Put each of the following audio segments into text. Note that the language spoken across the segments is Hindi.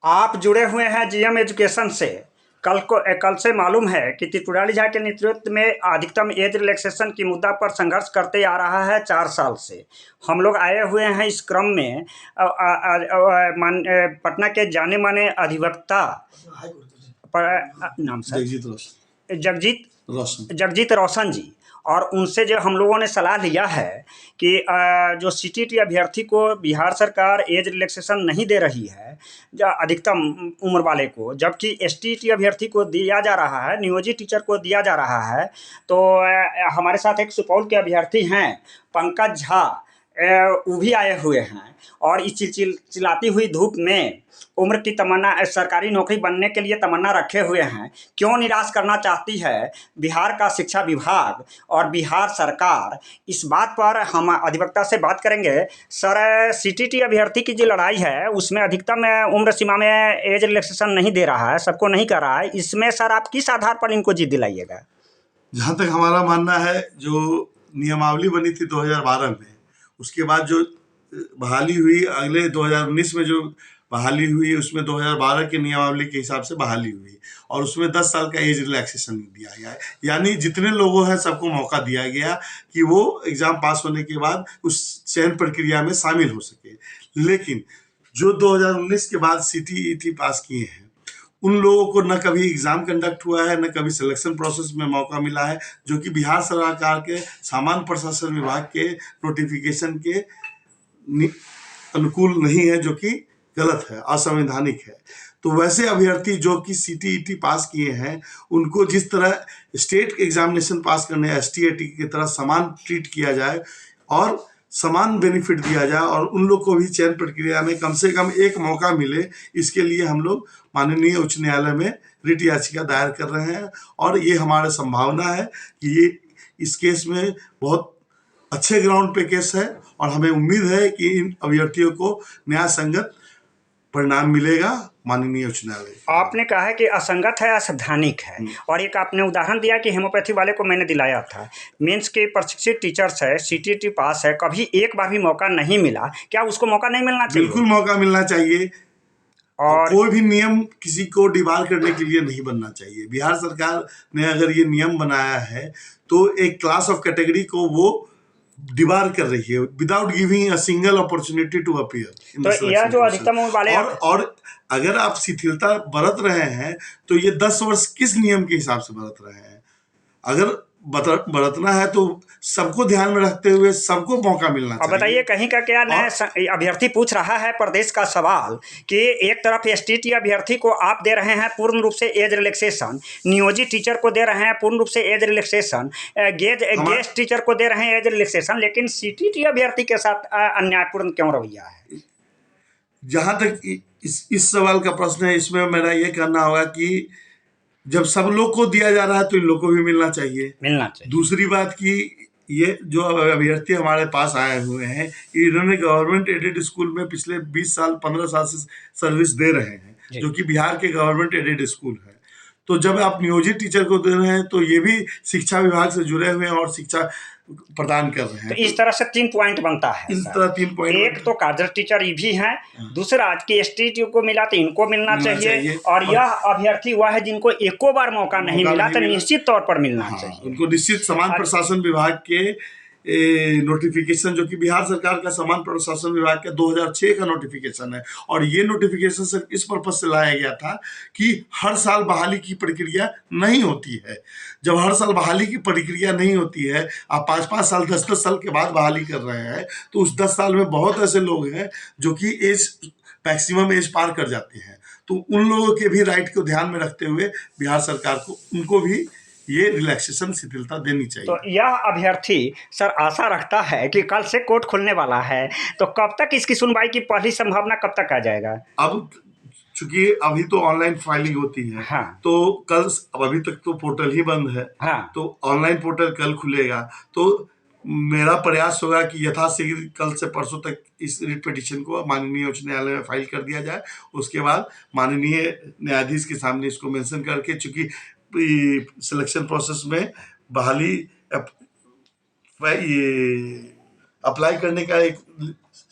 आप जुड़े हुए हैं जीएम एजुकेशन से। कल से मालूम है कि त्रिपुरारी झा के नेतृत्व में अधिकतम एज रिलैक्सेशन की मुद्दा पर संघर्ष करते आ रहा है 4 साल से। हम लोग आए हुए हैं इस क्रम में पटना के जाने माने अधिवक्ता नाम सर जगजीत रोशन जी, और उनसे जो हम लोगों ने सलाह लिया है कि जो सीटीटी अभ्यर्थी को बिहार सरकार एज रिलैक्सेशन नहीं दे रही है जो अधिकतम उम्र वाले को, जबकि एसटीटी अभ्यर्थी को दिया जा रहा है, नियोजित टीचर को दिया जा रहा है। तो हमारे साथ एक सुपौल के अभ्यर्थी हैं पंकज झा, वो भी आए हुए हैं और इस चिलचिलाती हुई धूप में उम्र की तमन्ना, सरकारी नौकरी बनने के लिए तमन्ना रखे हुए हैं। क्यों निराश करना चाहती है बिहार का शिक्षा विभाग और बिहार सरकार, इस बात पर हम अधिवक्ता से बात करेंगे। सर, सीटीटी अभ्यर्थी की जो लड़ाई है उसमें अधिकतम उम्र सीमा में एज रिलैक्सेशन नहीं दे रहा है, सबको नहीं कर रहा है। इसमें सर आप किस आधार पर इनको जीत दिलाइएगा? जहाँ तक हमारा मानना है, जो नियमावली बनी थी 2012 में, उसके बाद जो बहाली हुई, अगले 2019 में जो बहाली हुई, उसमें 2012 के नियमावली के हिसाब से बहाली हुई और उसमें 10 साल का एज रिलैक्सेशन दिया गया है। यानी जितने लोगों हैं सबको मौका दिया गया कि वो एग्ज़ाम पास होने के बाद उस चयन प्रक्रिया में शामिल हो सके। लेकिन जो 2019 के बाद सीटीईटी पास किए हैं, उन लोगों को न कभी एग्ज़ाम कंडक्ट हुआ है, न कभी सिलेक्शन प्रोसेस में मौका मिला है, जो कि बिहार सरकार के सामान्य प्रशासन विभाग के नोटिफिकेशन के अनुकूल नहीं है, जो कि गलत है, असंवैधानिक है। तो वैसे अभ्यर्थी जो कि सीटीईटी पास किए हैं, उनको जिस तरह स्टेट एग्जामिनेशन पास करने एसटीईटी की तरह समान ट्रीट किया जाए और समान बेनिफिट दिया जाए और उन लोग को भी चयन प्रक्रिया में कम से कम एक मौका मिले, इसके लिए हम लोग माननीय उच्च न्यायालय में रिट याचिका दायर कर रहे हैं। और ये हमारा संभावना है कि ये इस केस में बहुत अच्छे ग्राउंड पे केस है और हमें उम्मीद है कि इन अभ्यर्थियों को न्याय संगत परिणाम मिलेगा माननीय उच्च न्यायालय। आपने कहा है कि असंगत है, असंवैधानिक है, और एक आपने उदाहरण दिया कि हेमोपैथी वाले को मैंने दिलाया था। मेंस के प्रशिक्षित टीचर्स है, सीटीटी पास है, कभी एक बार भी मौका नहीं मिला, क्या उसको मौका नहीं मिलना चाहिए? बिल्कुल मौका मिलना चाहिए और कोई भी नियम किसी को डिबार करने के लिए नहीं बनना चाहिए। बिहार सरकार ने अगर ये नियम बनाया है तो एक क्लास ऑफ कैटेगरी को वो डिबार कर रही है without giving a single opportunity to appear. तो यह जो अधिकतम उम्र वाले और अगर आप शिथिलता बरत रहे हैं तो ये 10 वर्ष किस नियम के हिसाब से बरत रहे हैं? अगर बरतना है तो सबको ध्यान में रखते हुए सबको मौका मिलना चाहिए। अब बताइए, कहीं का क्या नया अभ्यर्थी पूछ रहा है प्रदेश का सवाल कि एक तरफ एसटीटी अभ्यर्थी को आप दे रहे हैं पूर्ण रूप से एज रिलैक्सेशन, नियोजित टीचर को दे रहे हैं पूर्ण रूप से एज रिलैक्सेशन, गेस्ट टीचर को दे रहे हैं एज रिलैक्सेशन, लेकिन सीटीटी अभ्यर्थी के साथ अन्यायपूर्ण क्यों रवैया है? जहाँ तक इस सवाल का प्रश्न है, इसमें मेरा ये कहना होगा कि जब सब लोग को दिया जा रहा है तो इन लोग को भी मिलना चाहिए। दूसरी बात कि ये जो अभ्यर्थी हमारे पास आए हुए हैं, इन्होंने गवर्नमेंट एडेड स्कूल में पिछले 20 साल 15 साल से सर्विस दे रहे हैं, जो कि बिहार के गवर्नमेंट एडेड स्कूल है। तो जब आप नियोजित टीचर को दे रहे हैं तो ये भी शिक्षा विभाग से जुड़े हुए हैं और शिक्षा प्रदान कर रहे हैं। तो इस तरह से 3 पॉइंट बनता है। इस तरह 3 पॉइंट, एक तो कार्यरत टीचर ये भी हैं, दूसरा आज की एसटीटी को मिला तो इनको मिलना चाहिए, और यह अभ्यर्थी हुआ है जिनको एको बार मौका नहीं मिला तो निश्चित तौर पर मिलना चाहिए। उनको निश्चित समान प्रशासन विभाग के नोटिफिकेशन, जो कि बिहार सरकार का समान प्रशासन विभाग का 2006 का नोटिफिकेशन है, और ये नोटिफिकेशन सिर्फ इस पर्पज से लाया गया था कि हर साल बहाली की प्रक्रिया नहीं होती है। जब हर साल बहाली की प्रक्रिया नहीं होती है, आप 5-5 साल 10-10 साल के बाद बहाली कर रहे हैं, तो उस 10 साल में बहुत ऐसे लोग हैं जो कि मैक्सिमम एज पार कर जाते हैं। तो उन लोगों के भी राइट को ध्यान में रखते हुए बिहार सरकार को उनको भी ये रिलैक्सेशन शिथिलता देनी चाहिए। तो यह अभ्यर्थी सर आशा रखता है कि कल से कोर्ट खुलने वाला है, तो कब तक इसकी सुनवाई की पहली संभावना कब तक आ जाएगा? अब चूंकि अभी तो ऑनलाइन फाइलिंग होती है, हाँ। तो कल, अभी तक तो पोर्टल ही बंद है, हाँ। तो ऑनलाइन पोर्टल कल खुलेगा, तो मेरा प्रयास होगा कि यथाशीघ्र कल से परसों तक इस रिट पिटीशन को माननीय उच्च न्यायालय में फाइल कर दिया जाए। उसके बाद माननीय न्यायाधीश के सामने इसको मेंशन करके, चूंकि सिलेक्शन प्रोसेस में बहाली ये अप्लाई करने का एक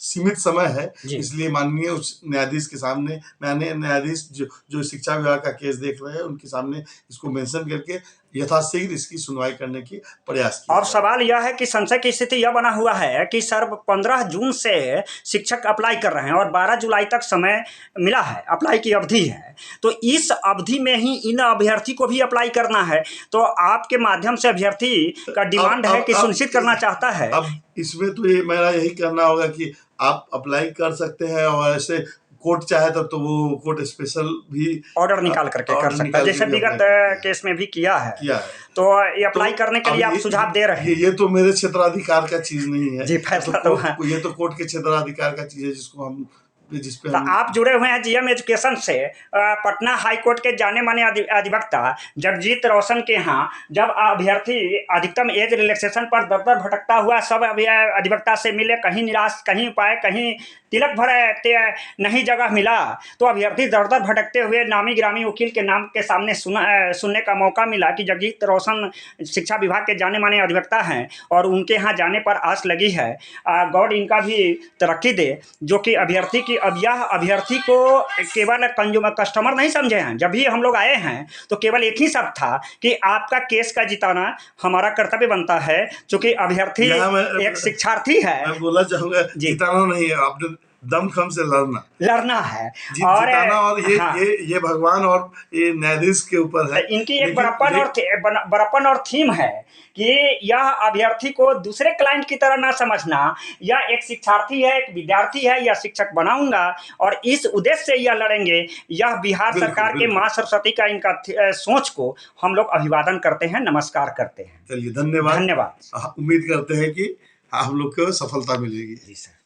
सीमित समय है, जी। इसलिए माननीय उच्च न्यायाधीश के सामने, माननीय न्यायाधीश जो शिक्षा विभाग का केस देख रहे हैं, उनके सामने इसको मेंशन करके यथाशीघ्र इसकी सुनवाई करने की प्रयास किया और जाए। सवाल यह है कि संशय की स्थिति यह बना हुआ है कि सर 15 जून से शिक्षक अप्लाई कर रहे हैं और 12 जुलाई तक समय मिला है, अप्लाई की अवधि है। तो इस अवधि में ही इन अभ्यर्थी को भी अप्लाई करना है। तो आपके माध्यम से अभ्यर्थी का डिमांड है कि सुनिश्चित करना चाहता है। अब इसमें तो ये मेरा यही कहना होगा कि आप अप्लाई कर सकते हैं, और ऐसे कोर्ट चाहे तो वो कोर्ट स्पेशल भी ऑर्डर निकाल करके कर सकता है, जैसे विगत केस में भी किया है। तो ये अप्लाई करने के लिए आप सुझाव दे रहे हैं। ये तो मेरे क्षेत्राधिकार का चीज नहीं है जी, फैसला तो है। ये तो कोर्ट के क्षेत्राधिकार का चीज है, जिसपे तो आप जुड़े हुए हैं जीएम एजुकेशन से। पटना हाई कोर्ट के जाने माने अधिवक्ता जगजीत रोशन के यहाँ जब अभ्यर्थी अधिकतम एज रिलैक्सेशन पर दर दर भटकता हुआ सब अधिवक्ता से मिले, कहीं निराश, कहीं उपाय, कहीं तिलक भरे नहीं जगह मिला, तो अभ्यर्थी दर दर भटकते हुए नामी गिरामी वकील के नाम के सामने सुनने का मौका मिला कि जगजीत रोशन शिक्षा विभाग के जाने माने अधिवक्ता हैं और उनके यहाँ जाने पर आस लगी है। गॉड इनका भी तरक्की दे, जो कि अभ्यर्थी की, अब यह अभ्यर्थी को केवल कस्टमर नहीं समझे हैं। जब भी हम लोग आए हैं तो केवल एक ही शब्द था कि आपका केस का जिताना हमारा कर्तव्य बनता है, क्योंकि अभ्यर्थी एक शिक्षार्थी है। मैं बोलना चाहूंगा, जिताना नहीं है, आपने दमखम से लड़ना है। और जिताना, और ये भगवान और ये न्यायाधीश के ऊपर है। इनकी एक बड़प्पन और थीम है कि यह अभ्यर्थी को दूसरे क्लाइंट की तरह ना समझना, यह एक शिक्षार्थी है, एक विद्यार्थी है, यह शिक्षक बनाऊंगा और इस उद्देश्य से यह लड़ेंगे। यह बिहार सरकार के मां सरस्वती का इनका सोच को हम लोग अभिवादन करते हैं, नमस्कार करते हैं। चलिए, धन्यवाद। उम्मीद करते हैं कि हम लोग को सफलता मिलेगी। जी सर।